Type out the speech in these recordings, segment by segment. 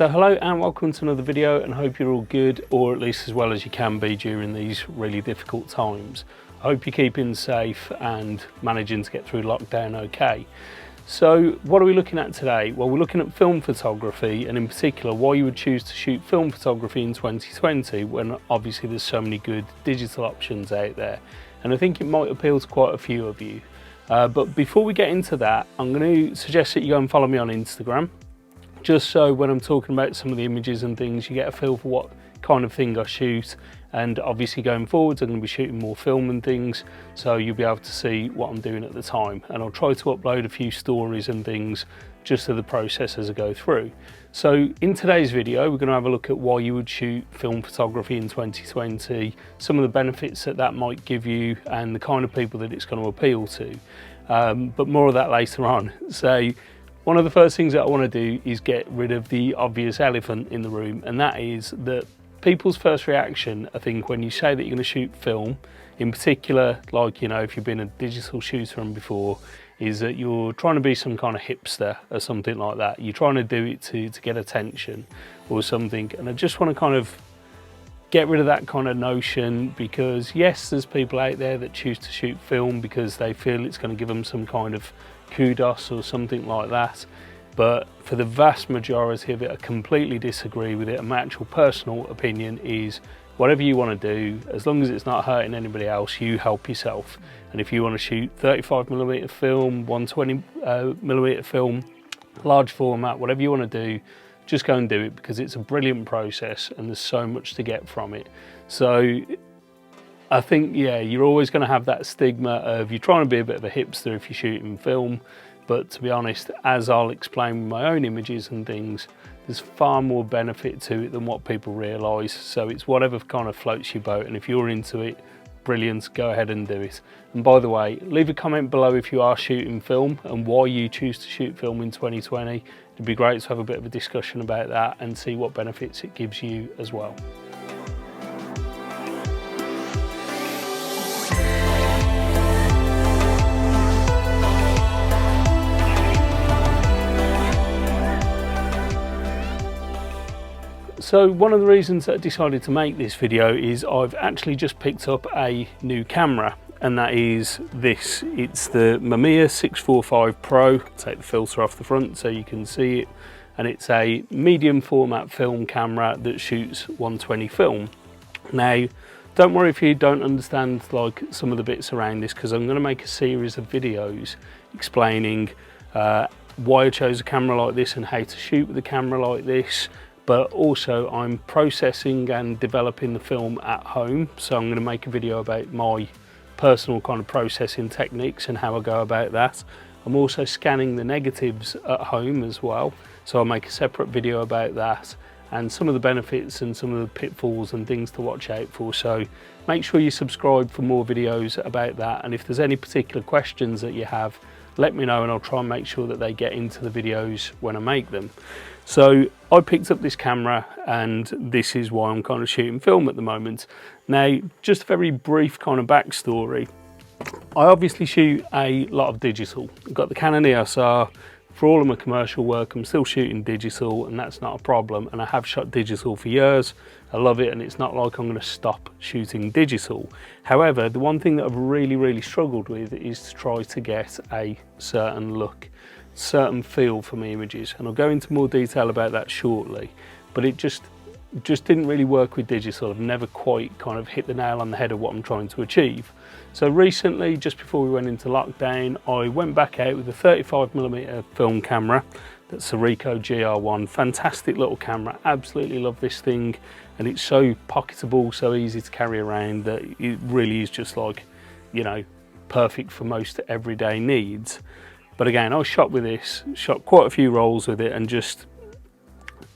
So hello and welcome to another video, and hope you're all good, or at least as well as you can be during these really difficult times. I hope you're keeping safe and managing to get through lockdown okay. So what are we looking at today? Well, we're looking at film photography, and in particular why you would choose to shoot film photography in 2020 when obviously there's so many good digital options out there, and I think it might appeal to quite a few of you. But before we get into that, I'm going to suggest that you go and follow me on Instagram, just so when I'm talking about some of the images and things, you get a feel for what kind of thing I shoot. And obviously going forwards, I'm going to be shooting more film and things, so you'll be able to see what I'm doing at the time. And I'll try to upload a few stories and things just to the process as I go through. So in today's video, we're going to have a look at why you would shoot film photography in 2020, some of the benefits that that might give you, and the kind of people that it's going to appeal to. But more of that later on. So one of the first things that I want to do is get rid of the obvious elephant in the room, and that is that people's first reaction, I think, when you say that you're going to shoot film, in particular, like, you know, if you've been a digital shooter before, is that you're trying to be some kind of hipster or something like that. You're trying to do it to get attention or something. And I just want to kind of get rid of that kind of notion, because yes, there's people out there that choose to shoot film because they feel it's going to give them some kind of kudos or something like that. But for the vast majority of it, I completely disagree with it. And my actual personal opinion is whatever you want to do, as long as it's not hurting anybody else, you help yourself. And if you want to shoot 35mm film, 120mm film, large format, whatever you want to do, just go and do it, because it's a brilliant process and there's so much to get from it. So I think, yeah, you're always going to have that stigma of you're trying to be a bit of a hipster if you're shooting film. But to be honest, as I'll explain with my own images and things, there's far more benefit to it than what people realise. So it's whatever kind of floats your boat, and if you're into it, brilliant, go ahead and do it. And by the way, leave a comment below if you are shooting film and why you choose to shoot film in 2020. It'd be great to have a bit of a discussion about that and see what benefits it gives you as well. So one of the reasons that I decided to make this video is I've actually just picked up a new camera, and that is this. It's the Mamiya 645 Pro. Take the filter off the front so you can see it, and it's a medium format film camera that shoots 120 film. Now, don't worry if you don't understand like some of the bits around this, because I'm going to make a series of videos explaining why I chose a camera like this and how to shoot with a camera like this. But also I'm processing and developing the film at home, so I'm going to make a video about my personal kind of processing techniques and how I go about that. I'm also scanning the negatives at home as well, so I'll make a separate video about that and some of the benefits and some of the pitfalls and things to watch out for. So make sure you subscribe for more videos about that, and if there's any particular questions that you have, let me know and I'll try and make sure that they get into the videos when I make them. So I picked up this camera, and this is why I'm kind of shooting film at the moment. Now, just a very brief kind of backstory. I obviously shoot a lot of digital. I've got the Canon EOS R. For all of my commercial work, I'm still shooting digital, and that's not a problem. And I have shot digital for years. I love it, and it's not like I'm going to stop shooting digital. However, the one thing that I've really struggled with is to try to get a certain look, certain feel for my images, and I'll go into more detail about that shortly. But it just didn't really work with digital. I've never quite kind of hit the nail on the head of what I'm trying to achieve. So recently, just before we went into lockdown, I went back out with a 35mm film camera. That's the Ricoh GR1. Fantastic little camera, absolutely love this thing, and it's so pocketable, so easy to carry around, that it really is just like, you know, perfect for most everyday needs. But again, I shot with this, shot quite a few rolls with it, and just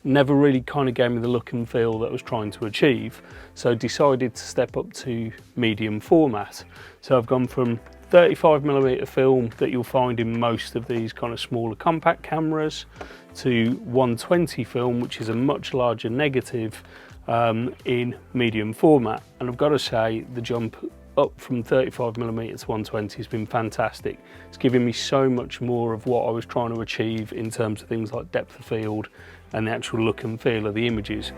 never really kind of gave me the look and feel that I was trying to achieve. So decided to step up to medium format. So I've gone from 35mm film that you'll find in most of these kind of smaller compact cameras to 120 film, which is a much larger negative in medium format. And I've got to say, the jump up from 35mm to 120 has been fantastic. It's given me so much more of what I was trying to achieve in terms of things like depth of field and the actual look and feel of the images.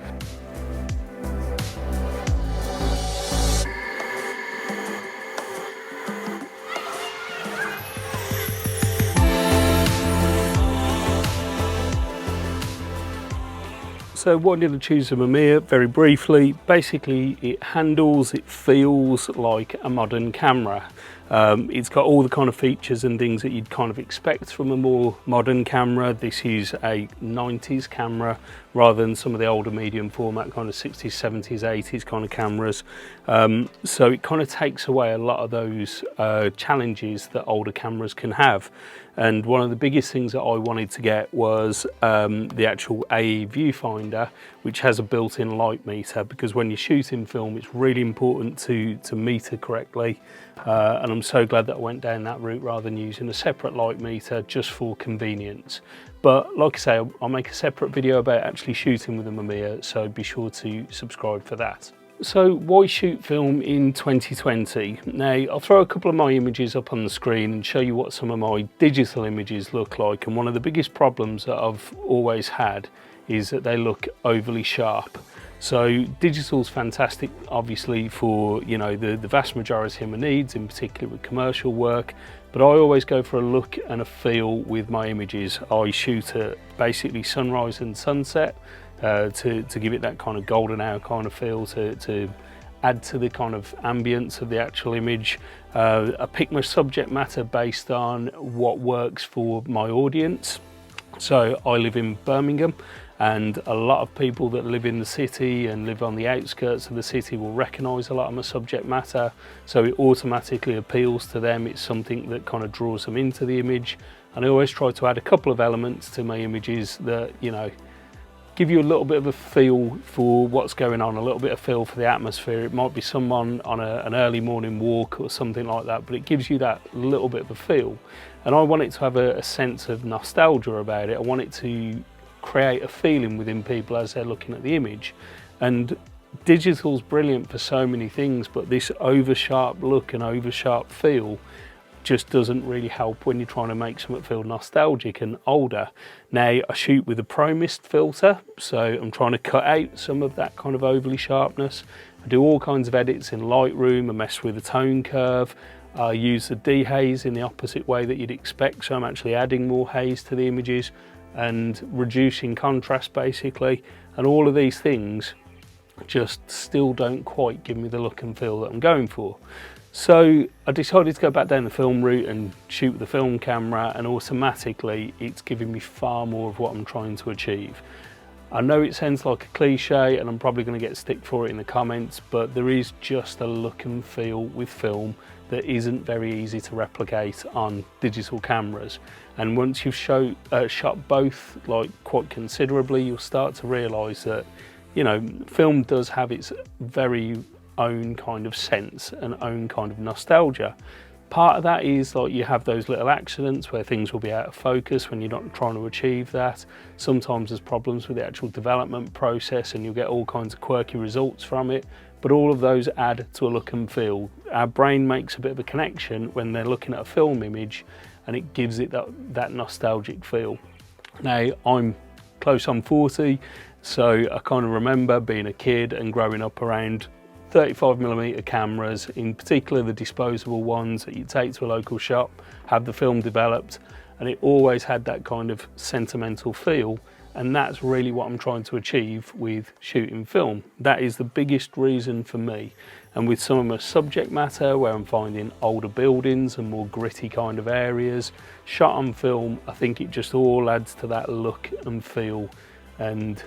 So why did I choose a Mamiya? Very briefly, basically it feels like a modern camera. It's got all the kind of features and things that you'd kind of expect from a more modern camera. This is a 90s camera rather than some of the older medium format kind of 60s, 70s, 80s kind of cameras. So it kind of takes away a lot of those challenges that older cameras can have. And one of the biggest things that I wanted to get was the actual AE viewfinder, which has a built-in light meter, because when you shoot in film, it's really important to meter correctly. And I'm so glad that I went down that route rather than using a separate light meter just for convenience. But like I say, I'll make a separate video about actually shooting with a Mamiya, so be sure to subscribe for that. So why shoot film in 2020? Now I'll throw a couple of my images up on the screen and show you what some of my digital images look like. And one of the biggest problems that I've always had is that they look overly sharp. So digital's fantastic obviously for, you know, the vast majority of my needs, in particular with commercial work, but I always go for a look and a feel with my images. I shoot at basically sunrise and sunset to give it that kind of golden hour kind of feel, to add to the kind of ambience of the actual image. I pick my subject matter based on what works for my audience. So I live in Birmingham, and a lot of people that live in the city and live on the outskirts of the city will recognise a lot of my subject matter, so it automatically appeals to them. It's something that kind of draws them into the image, and I always try to add a couple of elements to my images that, you know, give you a little bit of a feel for what's going on, a little bit of feel for the atmosphere. It might be someone on an early morning walk or something like that, but it gives you that little bit of a feel. And I want it to have a sense of nostalgia about it. I want it to create a feeling within people as they're looking at the image. And digital's brilliant for so many things, but this over sharp look and over sharp feel just doesn't really help when you're trying to make something feel nostalgic and older. Now I shoot with a Pro Mist filter, so I'm trying to cut out some of that kind of overly sharpness. I do all kinds of edits in Lightroom. I mess with the tone curve. I use the dehaze in the opposite way that you'd expect, so I'm actually adding more haze to the images and reducing contrast basically, and all of these things just still don't quite give me the look and feel that I'm going for. So I decided to go back down the film route and shoot with the film camera, and automatically it's giving me far more of what I'm trying to achieve. I know it sounds like a cliche and I'm probably going to get stick for it in the comments, but there is just a look and feel with film that isn't very easy to replicate on digital cameras. And once you've shot both like quite considerably, you'll start to realise that, you know, film does have its very own kind of sense and own kind of nostalgia. Part of that is like you have those little accidents where things will be out of focus when you're not trying to achieve that. Sometimes there's problems with the actual development process and you'll get all kinds of quirky results from it, but all of those add to a look and feel. Our brain makes a bit of a connection when they're looking at a film image, and it gives it that nostalgic feel. Now I'm close on 40, so I kind of remember being a kid and growing up around 35mm cameras, in particular the disposable ones that you take to a local shop, have the film developed, and it always had that kind of sentimental feel, and that's really what I'm trying to achieve with shooting film. That is the biggest reason for me. And with some of my subject matter, where I'm finding older buildings and more gritty kind of areas, shot on film, I think it just all adds to that look and feel, and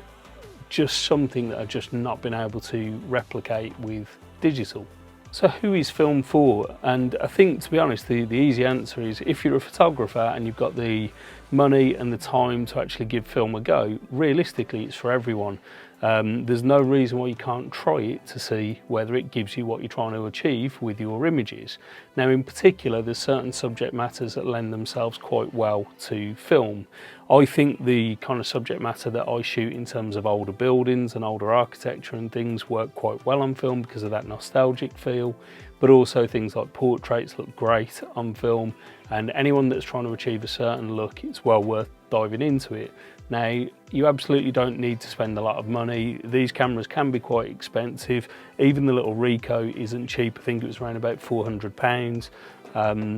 just something that I've just not been able to replicate with digital. So who is film for? And I think, to be honest, the easy answer is if you're a photographer and you've got the money and the time to actually give film a go, realistically it's for everyone. There's no reason why you can't try it to see whether it gives you what you're trying to achieve with your images. Now in particular, there's certain subject matters that lend themselves quite well to film. I think the kind of subject matter that I shoot in terms of older buildings and older architecture and things work quite well on film because of that nostalgic feel, but also things like portraits look great on film, and anyone that's trying to achieve a certain look, it's well worth diving into it. Now, you absolutely don't need to spend a lot of money. These cameras can be quite expensive. Even the little Ricoh isn't cheap. I think it was around about £400.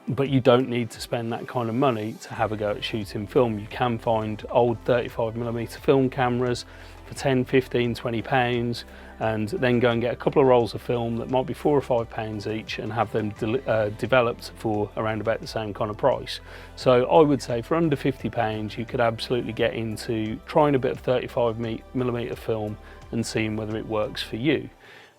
But you don't need to spend that kind of money to have a go at shooting film. You can find old 35mm film cameras for 10, 15, 20 pounds, and then go and get a couple of rolls of film that might be £4 or £5 each and have them developed for around about the same kind of price. So I would say for under £50 you could absolutely get into trying a bit of 35mm film and seeing whether it works for you.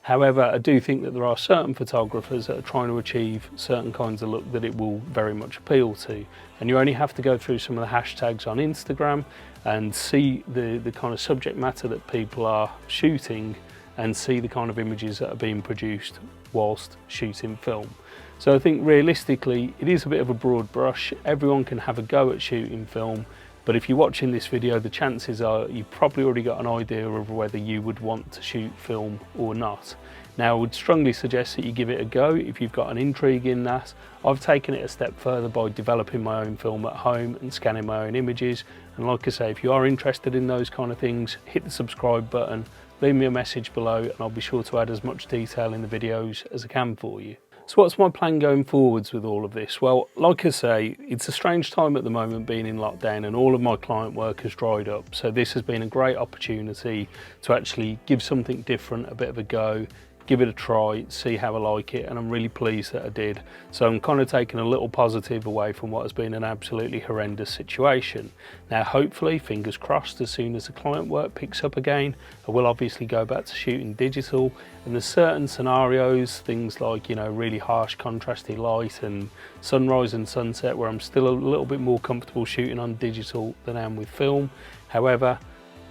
However, I do think that there are certain photographers that are trying to achieve certain kinds of look that it will very much appeal to. And you only have to go through some of the hashtags on Instagram and see the kind of subject matter that people are shooting and see the kind of images that are being produced whilst shooting film. So I think realistically, it is a bit of a broad brush. Everyone can have a go at shooting film. But if you're watching this video, the chances are you've probably already got an idea of whether you would want to shoot film or not. Now, I would strongly suggest that you give it a go if you've got an intrigue in that. I've taken it a step further by developing my own film at home and scanning my own images. And like I say, if you are interested in those kind of things, hit the subscribe button, leave me a message below, and I'll be sure to add as much detail in the videos as I can for you. So what's my plan going forwards with all of this? Well, like I say, it's a strange time at the moment being in lockdown and all of my client work has dried up. So this has been a great opportunity to actually give something different a bit of a go, give it a try, see how I like it, and I'm really pleased that I did. So I'm kind of taking a little positive away from what has been an absolutely horrendous situation. Now hopefully, fingers crossed, as soon as the client work picks up again, I will obviously go back to shooting digital, and there's certain scenarios, things like, you know, really harsh contrasty light and sunrise and sunset, where I'm still a little bit more comfortable shooting on digital than I am with film. However,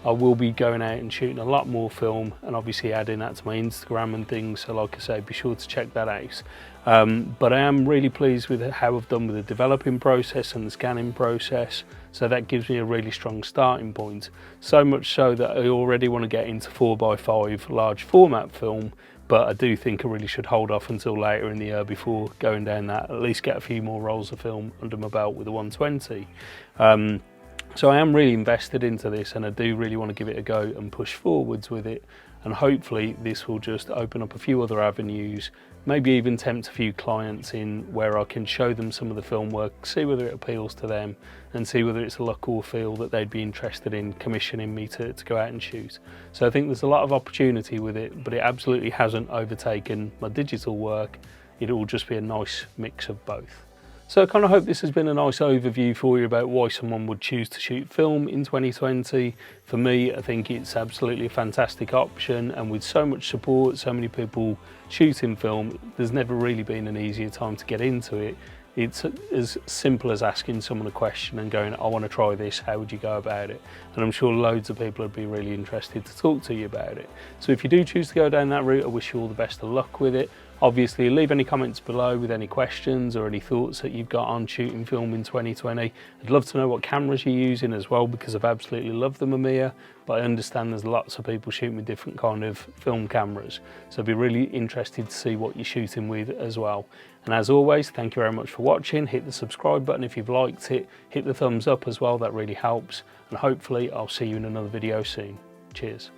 I will be going out and shooting a lot more film and obviously adding that to my Instagram and things, so like I say, be sure to check that out. But I am really pleased with how I've done with the developing process and the scanning process, so that gives me a really strong starting point. So much so that I already want to get into 4x5 large format film, but I do think I really should hold off until later in the year before going down that, at least get a few more rolls of film under my belt with the 120. So I am really invested into this, and I do really want to give it a go and push forwards with it, and hopefully this will just open up a few other avenues, maybe even tempt a few clients in where I can show them some of the film work, see whether it appeals to them, and see whether it's a look or feel that they'd be interested in commissioning me to go out and shoot. So I think there's a lot of opportunity with it, but it absolutely hasn't overtaken my digital work. It will just be a nice mix of both. So I kind of hope this has been a nice overview for you about why someone would choose to shoot film in 2020. For me, I think it's absolutely a fantastic option, and with so much support, so many people shooting film, there's never really been an easier time to get into it. It's as simple as asking someone a question and going, I want to try this, how would you go about it? And I'm sure loads of people would be really interested to talk to you about it. So if you do choose to go down that route, I wish you all the best of luck with it. Obviously, leave any comments below with any questions or any thoughts that you've got on shooting film in 2020. I'd love to know what cameras you're using as well, because I've absolutely loved the Mamiya, but I understand there's lots of people shooting with different kind of film cameras. So I'd be really interested to see what you're shooting with as well. And as always, thank you very much for watching. Hit the subscribe button if you've liked it. Hit the thumbs up as well, that really helps. And hopefully I'll see you in another video soon. Cheers.